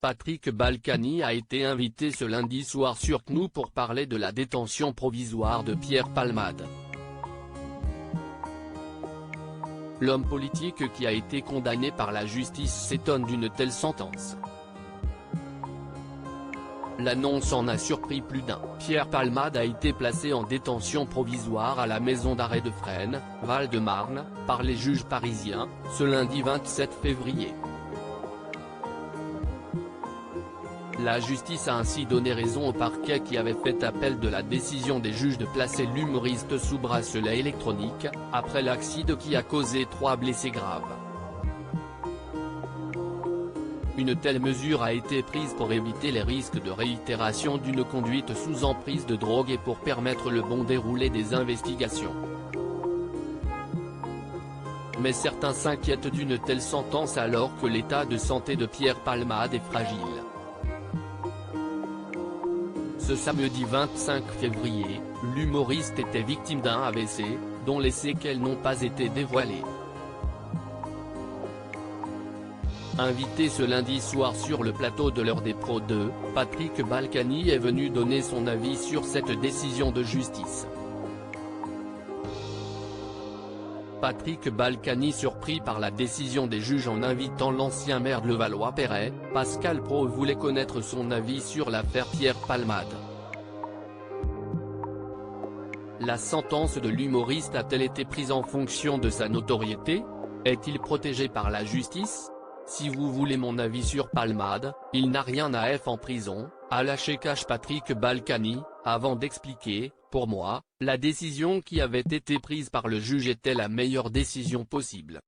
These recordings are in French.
Patrick Balkany a été invité ce lundi soir sur CNOU pour parler de la détention provisoire de Pierre Palmade. L'homme politique qui a été condamné par la justice s'étonne d'une telle sentence. L'annonce en a surpris plus d'un. Pierre Palmade a été placé en détention provisoire à la maison d'arrêt de Fresnes, Val-de-Marne, par les juges parisiens, ce lundi 27 février. La justice a ainsi donné raison au parquet qui avait fait appel de la décision des juges de placer l'humoriste sous bracelet électronique, après l'accident qui a causé 3 blessés graves. Une telle mesure a été prise pour éviter les risques de réitération d'une conduite sous emprise de drogue et pour permettre le bon déroulé des investigations. Mais certains s'inquiètent d'une telle sentence alors que l'état de santé de Pierre Palmade est fragile. Ce samedi 25 février, l'humoriste était victime d'un AVC, dont les séquelles n'ont pas été dévoilées. Invité ce lundi soir sur le plateau de l'heure des pros 2, Patrick Balkany est venu donner son avis sur cette décision de justice. Patrick Balkany surpris par la décision des juges en invitant l'ancien maire de Levallois-Perret, Pascal Praud voulait connaître son avis sur l'affaire Pierre Palmade. La sentence de l'humoriste a-t-elle été prise en fonction de sa notoriété? Est-il protégé par la justice? Si vous voulez mon avis sur Palmade, il n'a rien à faire en prison, a lâché cash Patrick Balkany, avant d'expliquer, pour moi, la décision qui avait été prise par le juge était la meilleure décision possible.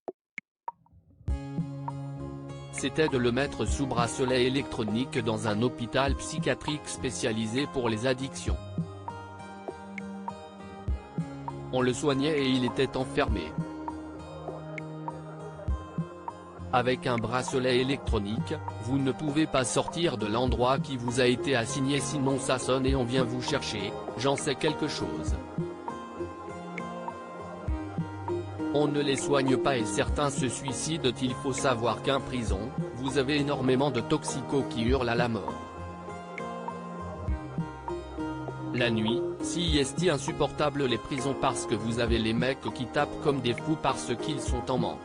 C'était de le mettre sous bracelet électronique dans un hôpital psychiatrique spécialisé pour les addictions. On le soignait et il était enfermé. Avec un bracelet électronique, vous ne pouvez pas sortir de l'endroit qui vous a été assigné sinon ça sonne et on vient vous chercher, j'en sais quelque chose. On ne les soigne pas et certains se suicident. Il faut savoir qu'en prison, vous avez énormément de toxicos qui hurlent à la mort. La nuit, si est insupportable les prisons parce que vous avez les mecs qui tapent comme des fous parce qu'ils sont en manque.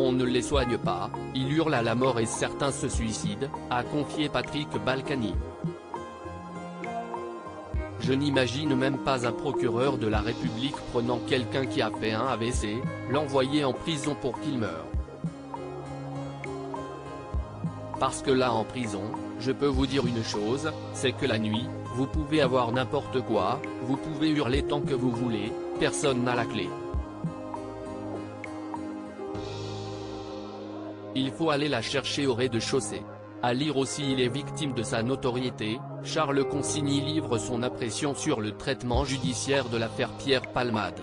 On ne les soigne pas, ils hurlent à la mort et certains se suicident, a confié Patrick Balkany. Je n'imagine même pas un procureur de la République prenant quelqu'un qui a fait un AVC, l'envoyer en prison pour qu'il meure. Parce que là en prison, je peux vous dire une chose, c'est que la nuit, vous pouvez avoir n'importe quoi, vous pouvez hurler tant que vous voulez, personne n'a la clé. Il faut aller la chercher au rez-de-chaussée. À lire aussi il est victime de sa notoriété, Charles Consigny livre son impression sur le traitement judiciaire de l'affaire Pierre Palmade.